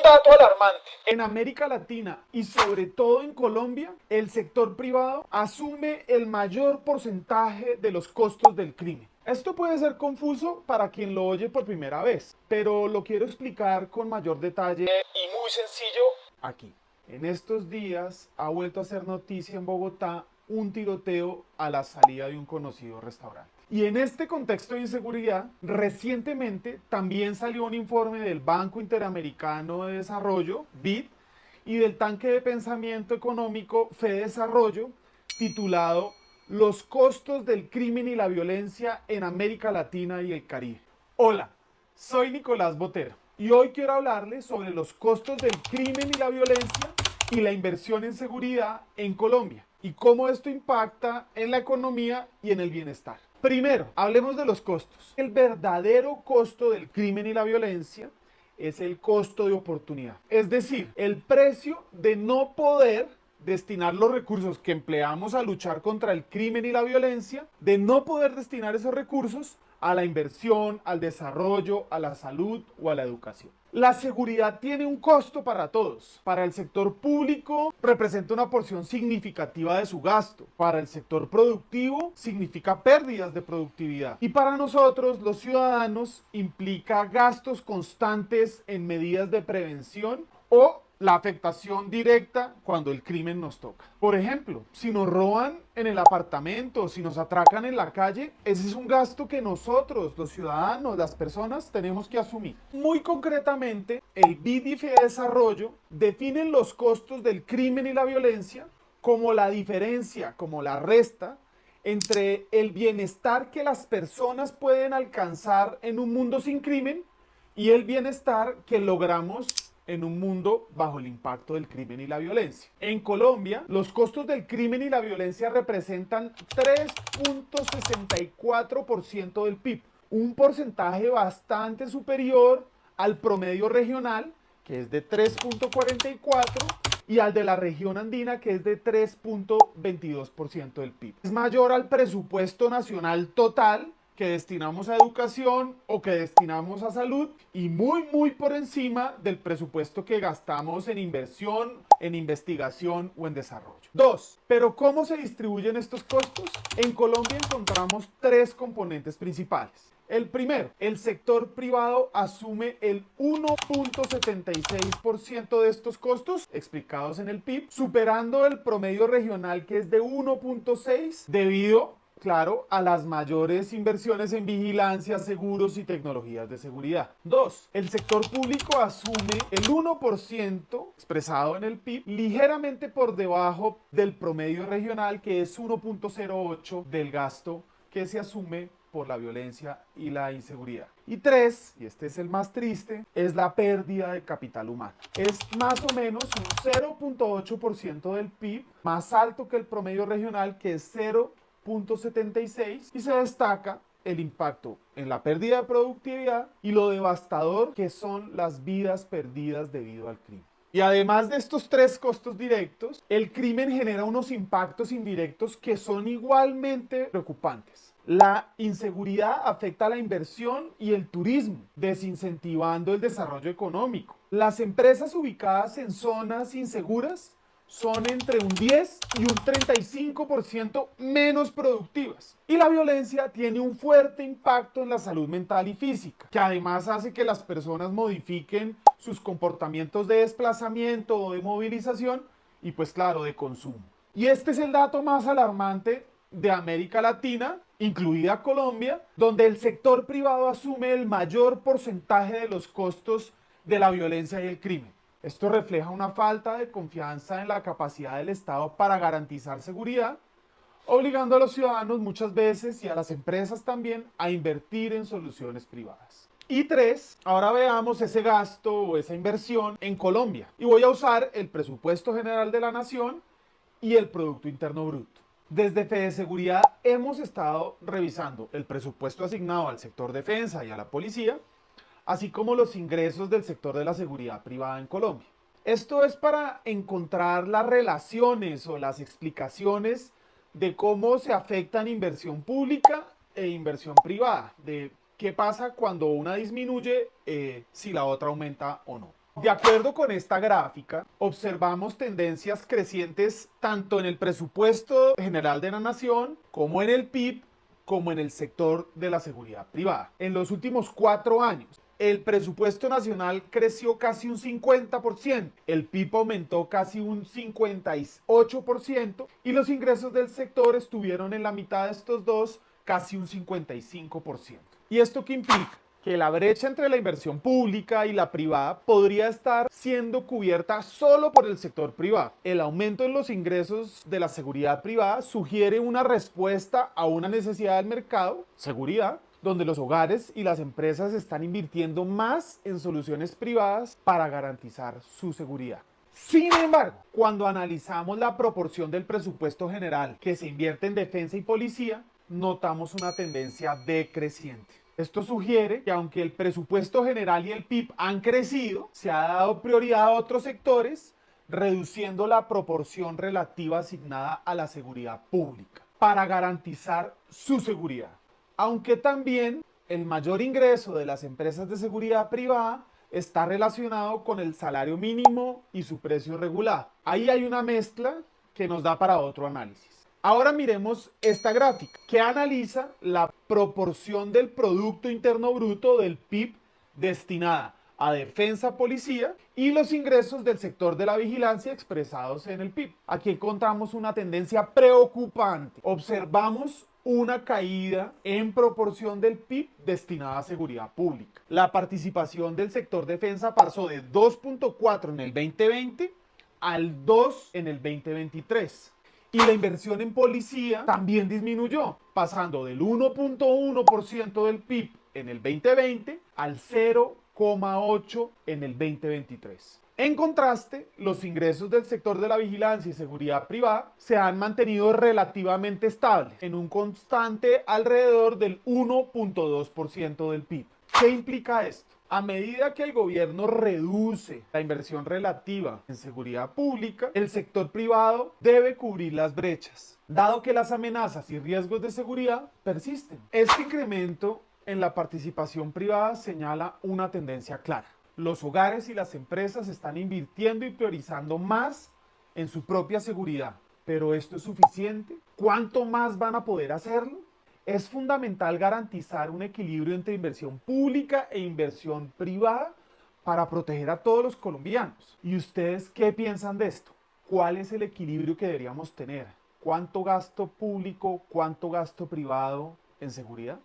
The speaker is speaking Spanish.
dato alarmante. En América Latina y sobre todo en Colombia, el sector privado asume el mayor porcentaje de los costos del crimen. Esto puede ser confuso para quien lo oye por primera vez, pero lo quiero explicar con mayor detalle Y muy sencillo. aquí. En estos días ha vuelto a ser noticia en Bogotá un tiroteo a la salida de un conocido restaurante. Y en este contexto de inseguridad, recientemente también salió un informe del Banco Interamericano de Desarrollo, BID, y del tanque de pensamiento económico FEDesarrollo, titulado Los costos del crimen y la violencia en América Latina y el Caribe. Hola, soy Nicolás Botero y hoy quiero hablarles sobre los costos del crimen y la violencia y la inversión en seguridad en Colombia y cómo esto impacta en la economía y en el bienestar. Primero, hablemos de los costos. El verdadero costo del crimen y la violencia es el costo de oportunidad. Es decir, el precio de no poder destinar los recursos que empleamos a luchar contra el crimen y la violencia, de no poder destinar esos recursos a la inversión, al desarrollo, a la salud o a la educación. La seguridad tiene un costo para todos. Para el sector público representa una porción significativa de su gasto. Para el sector productivo significa pérdidas de productividad. Y para nosotros, los ciudadanos, implica gastos constantes en medidas de prevención o la afectación directa cuando el crimen nos toca. Por ejemplo, si nos roban en el apartamento, si nos atracan en la calle, ese es un gasto que nosotros, los ciudadanos, las personas, tenemos que asumir. Muy concretamente, el BID de Desarrollo definen los costos del crimen y la violencia como la diferencia, como la resta entre el bienestar que las personas pueden alcanzar en un mundo sin crimen y el bienestar que logramos en un mundo bajo el impacto del crimen y la violencia. En Colombia, los costos del crimen y la violencia representan 3.64% del PIB, un porcentaje bastante superior al promedio regional, que es de 3.44%, y al de la región andina, que es de 3.22% del PIB. Es mayor al presupuesto nacional total que destinamos a educación o que destinamos a salud y muy por encima del presupuesto que gastamos en inversión, en investigación o en desarrollo. Dos, pero ¿cómo se distribuyen estos costos? En Colombia encontramos tres componentes principales. El primero, el sector privado asume el 1.76% de estos costos explicados en el PIB, superando el promedio regional que es de 1.6 debido, claro, a las mayores inversiones en vigilancia, seguros y tecnologías de seguridad. Dos, el sector público asume el 1% expresado en el PIB, ligeramente por debajo del promedio regional que es 1.08 del gasto que se asume por la violencia y la inseguridad. Y tres, y este es el más triste, es la pérdida de capital humano. Es más o menos un 0.8% del PIB, más alto que el promedio regional que es 0.76, y se destaca el impacto en la pérdida de productividad y lo devastador que son las vidas perdidas debido al crimen. Y además de estos tres costos directos, el crimen genera unos impactos indirectos que son igualmente preocupantes. La inseguridad afecta a la inversión y el turismo, desincentivando el desarrollo económico. Las empresas ubicadas en zonas inseguras son entre un 10 y un 35% menos productivas. Y la violencia tiene un fuerte impacto en la salud mental y física, que además hace que las personas modifiquen sus comportamientos de desplazamiento o de movilización y pues claro, de consumo. Y este es el dato más alarmante de América Latina, incluida Colombia, donde el sector privado asume el mayor porcentaje de los costos de la violencia y el crimen. Esto refleja una falta de confianza en la capacidad del Estado para garantizar seguridad, obligando a los ciudadanos muchas veces y a las empresas también a invertir en soluciones privadas. Y tres, ahora veamos ese gasto o esa inversión en Colombia. Y voy a usar el presupuesto general de la nación y el Producto Interno Bruto. Desde FEDeSeguridad hemos estado revisando el presupuesto asignado al sector defensa y a la policía, así como los ingresos del sector de la seguridad privada en Colombia. Esto es para encontrar las relaciones o las explicaciones de cómo se afectan inversión pública e inversión privada, de qué pasa cuando una disminuye, si la otra aumenta o no. De acuerdo con esta gráfica, observamos tendencias crecientes tanto en el presupuesto general de la nación, como en el PIB, como en el sector de la seguridad privada. En los últimos 4 años, el presupuesto nacional creció casi un 50%, el PIB aumentó casi un 58% y los ingresos del sector estuvieron en la mitad de estos dos, casi un 55%. ¿Y esto qué implica? Que la brecha entre la inversión pública y la privada podría estar siendo cubierta solo por el sector privado. El aumento en los ingresos de la seguridad privada sugiere una respuesta a una necesidad del mercado, seguridad, donde los hogares y las empresas están invirtiendo más en soluciones privadas para garantizar su seguridad. Sin embargo, cuando analizamos la proporción del presupuesto general que se invierte en defensa y policía, notamos una tendencia decreciente. Esto sugiere que aunque el presupuesto general y el PIB han crecido, se ha dado prioridad a otros sectores, reduciendo la proporción relativa asignada a la seguridad pública para garantizar su seguridad. Aunque también el mayor ingreso de las empresas de seguridad privada está relacionado con el salario mínimo y su precio regulado. Ahí hay una mezcla que nos da para otro análisis. Ahora miremos esta gráfica que analiza la proporción del Producto Interno Bruto del PIB destinada a defensa, policía y los ingresos del sector de la vigilancia expresados en el PIB. Aquí encontramos una tendencia preocupante. Observamos una caída en proporción del PIB destinada a seguridad pública. La participación del sector defensa pasó de 2.4 en el 2020 al 2 en el 2023. Y la inversión en policía también disminuyó, pasando del 1.1% del PIB en el 2020 al 0,8% en el 2023. En contraste, los ingresos del sector de la vigilancia y seguridad privada se han mantenido relativamente estables, en un constante alrededor del 1.2% del PIB. ¿Qué implica esto? A medida que el gobierno reduce la inversión relativa en seguridad pública, el sector privado debe cubrir las brechas, dado que las amenazas y riesgos de seguridad persisten. Este incremento en la participación privada señala una tendencia clara. Los hogares y las empresas están invirtiendo y priorizando más en su propia seguridad. ¿Pero esto es suficiente? ¿Cuánto más van a poder hacerlo? Es fundamental garantizar un equilibrio entre inversión pública e inversión privada para proteger a todos los colombianos. ¿Y ustedes qué piensan de esto? ¿Cuál es el equilibrio que deberíamos tener? ¿Cuánto gasto público, cuánto gasto privado en seguridad?